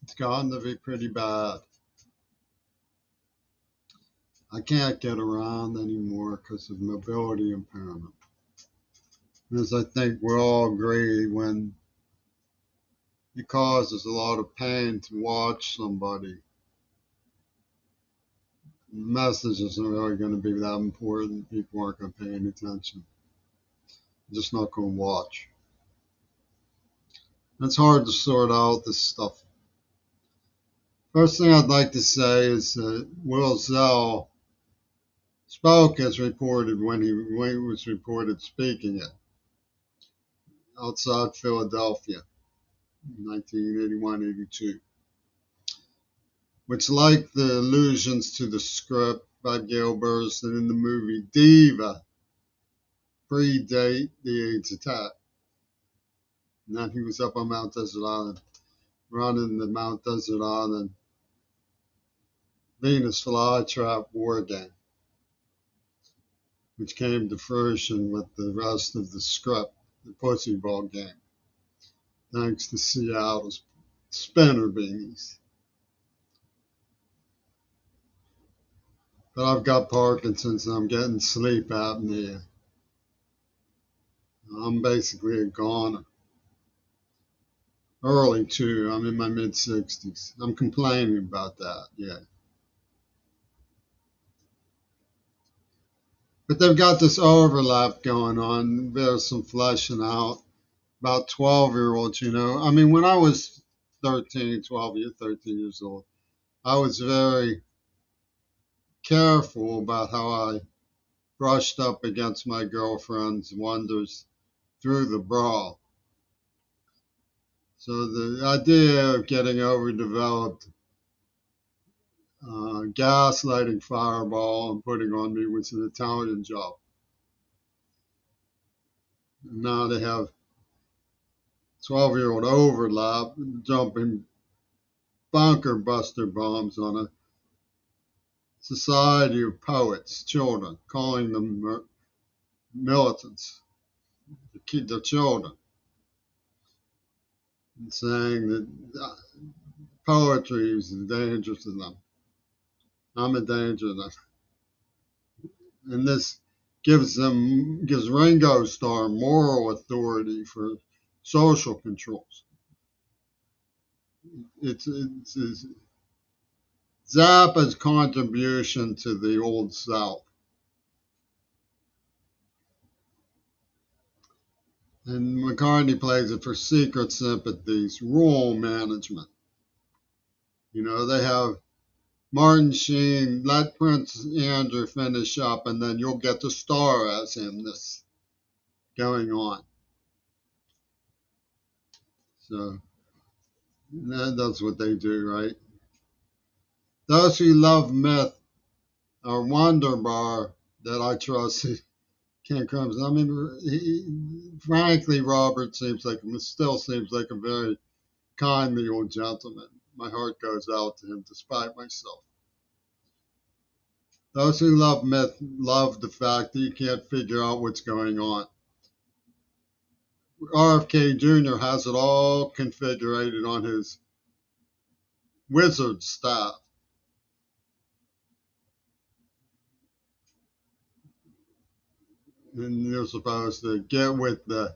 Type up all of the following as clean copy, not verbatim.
It's gotten to be pretty bad. I can't get around anymore because of mobility impairment. As I think we all agree, when it causes a lot of pain to watch somebody, the message isn't really going to be that important. People aren't going to pay any attention. They're just not going to watch. It's hard to sort out this stuff. First thing I'd like to say is that Will Zell spoke as reported when he was reported speaking it outside Philadelphia in 1981-82, which, like the allusions to the script by Gail Burstyn in the movie Diva, predate the AIDS attack. And that he was up on Mount Desert Island, running the Mount Desert Island Venus flytrap war game, which came to fruition with the rest of the script, the Pussy Ball game, thanks to Seattle's spinner beanies. But I've got Parkinson's and I'm getting sleep apnea. I'm basically a goner. Early too. I'm in my mid 60s. I'm complaining about that, yeah. But they've got this overlap going on. There's some fleshing out about 12-year-olds, you know. I mean, when I was 13 years old, I was very careful about how I brushed up against my girlfriend's wonders through the bra. So the idea of getting overdeveloped, gaslighting Fireball and putting on me was an Italian job. And now they have 12-year-old overlap, jumping bunker buster bombs on a society of poets, children, calling them militants, to keep their children, and saying that poetry is a danger to them. I'm a danger to them. And this gives Ringo Starr moral authority for social controls. It's Zappa's contribution to the Old South. And McCartney plays it for secret sympathies, role management. You know, they have Martin Sheen, let Prince Andrew finish up, and then you'll get to star as him. This going on. So that's what they do, right? Those who love myth are Wonderbar that I trust. Ken Crumbs. I mean, frankly, Robert still seems like a very kindly old gentleman. My heart goes out to him despite myself. Those who love myth love the fact that you can't figure out what's going on. RFK Jr. has it all configured on his wizard staff. And you're supposed to get with the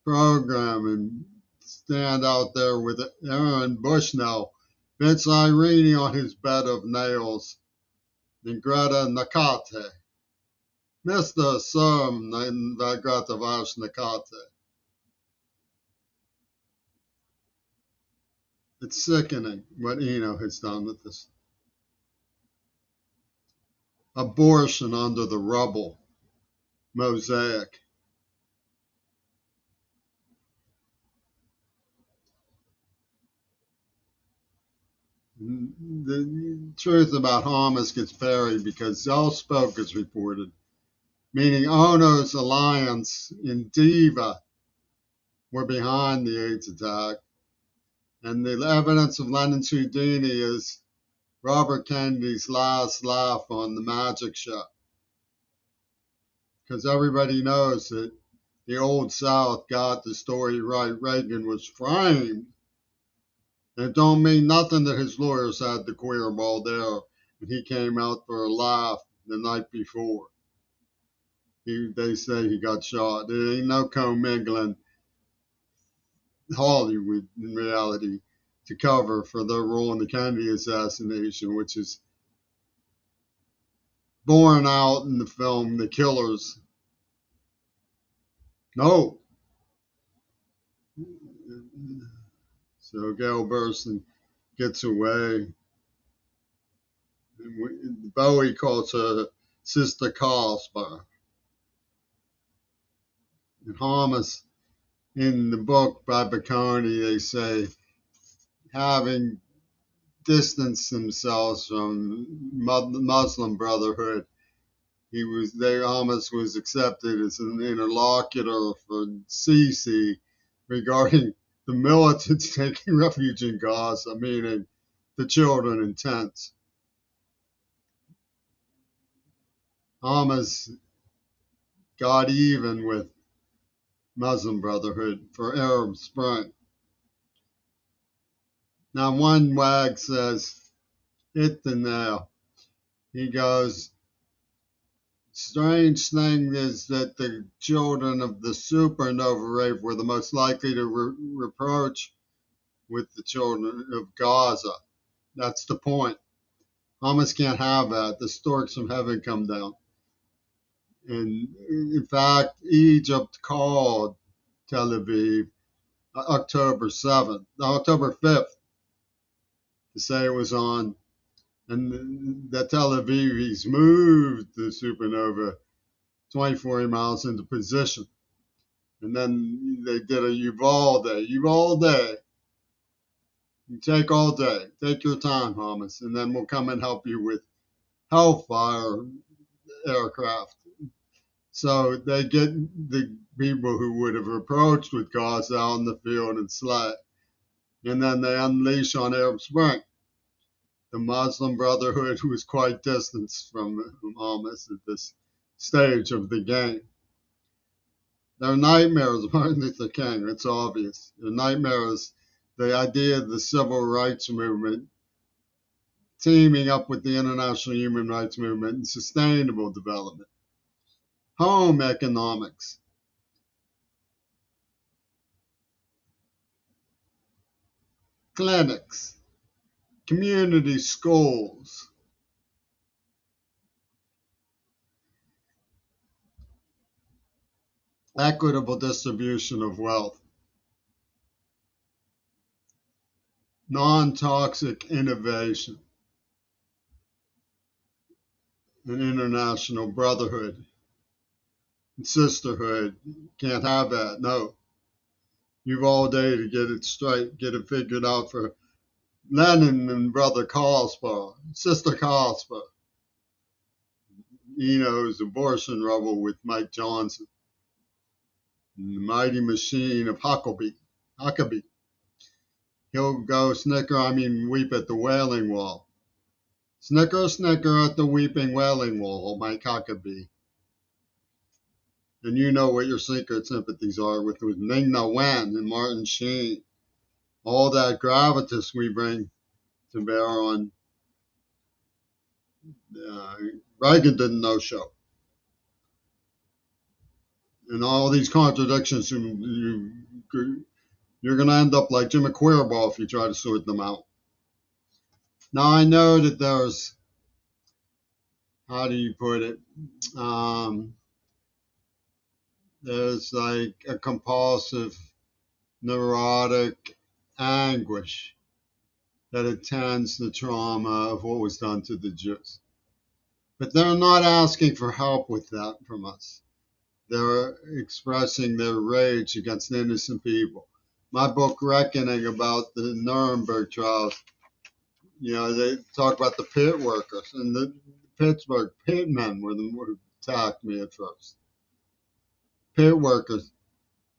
program and stand out there with Aaron Bushnell, Vince Irene on his bed of nails, and Greta Nakate. Mr. Sum Greta Nakate. It's sickening what Eno has done with this. Abortion under the rubble. Mosaic. The truth about Hamas gets buried because Zell spoke as reported, meaning Ono's alliance in Diva were behind the AIDS attack. And the evidence of Lenin's Houdini is Robert Kennedy's last laugh on the magic show. Because everybody knows that the Old South got the story right. Reagan was framed And it don't mean nothing that his lawyers had the queer ball there and he came out for a laugh the night before. They say he got shot. There ain't no commingling Hollywood in reality to cover for their role in the Kennedy assassination, which is borne out in the film The Killers. No. So Gail Burstyn gets away. Bowie calls her Sister Carlsbad. And Thomas, in the book by Bacardi, they say, having distanced themselves from Muslim Brotherhood, Thomas was accepted as an interlocutor for Sisi regarding the militants taking refuge in Gaza, meaning the children in tents. Hamas got even with Muslim Brotherhood for Arab Spring. Now, one wag says, hit the nail. He goes, strange thing is that the children of the supernova rape were the most likely to reproach with the children of Gaza. That's the point. Hamas can't have that. The storks from heaven come down. And in fact, Egypt called Tel Aviv October 7th, October 5th, to say it was on, and that Tel Avivis moved the supernova 24 miles into position. And then they did a Uvalde. Uvalde. You take all day. Take your time, Hamas, and then we'll come and help you with Hellfire aircraft. So they get the people who would have approached with Gaza out in the field and slay. And then they unleash on Arab Spring. The Muslim Brotherhood, who is quite distanced from Hamas at this stage of the game. Their nightmares, Martin Luther King, it's obvious. Their nightmares, the idea of the civil rights movement teaming up with the international human rights movement and sustainable development. Home economics. Clinics. Community schools. Equitable distribution of wealth. Non-toxic innovation. An international brotherhood and sisterhood. Can't have that, no. You've all day to get it straight, get it figured out for Lenin and brother Carlsbad, sister Carlsbad. Eno's abortion rebel with Mike Johnson. And the mighty machine of Huckabee. He'll go weep at the Wailing Wall. Snicker, snicker at the weeping Wailing Wall, Mike Huckabee. And you know what your secret sympathies are with Ming-Na Wen and Martin Sheen. All that gravitas we bring to bear on Reagan didn't know show. And all these contradictions, you're going to end up like Jim McQueerball if you try to sort them out. Now, I know that there's, how do you put it? There's like a compulsive, neurotic anguish that attends the trauma of what was done to the Jews. But they're not asking for help with that from us. They're expressing their rage against innocent people. My book, Reckoning, about the Nuremberg trials, they talk about the pit workers, and the Pittsburgh pitmen were the who attacked me at first. Pit workers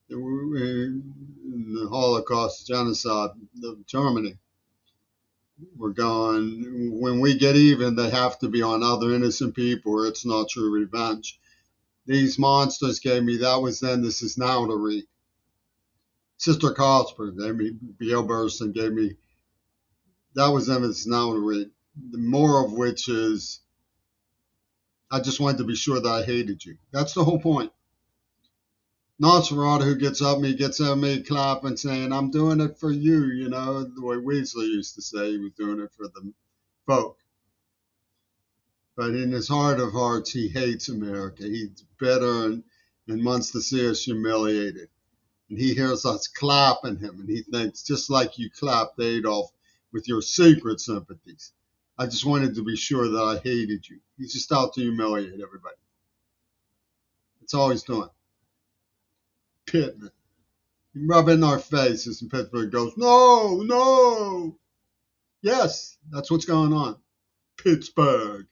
in the Holocaust genocide of Germany were going, when we get even, they have to be on other innocent people or it's not true revenge. These monsters gave me, that was then, this is now to read. Sister Carlsberg gave me, B.O. Burstyn gave me That was Emmett's Nowry. The more of which is, I just wanted to be sure that I hated you. That's the whole point. Nosferatu who gets up me, gets at me clapping, saying, I'm doing it for you, the way Weasley used to say he was doing it for the folk. But in his heart of hearts, he hates America. He's bitter and wants to see us humiliated. And he hears us clapping him, and he thinks, just like you clapped Adolf with your secret sympathies. I just wanted to be sure that I hated you. He's just out to humiliate everybody. That's all he's doing. Pittman. He rub it in our faces, and Pittsburgh goes, no, no. Yes, that's what's going on. Pittsburgh.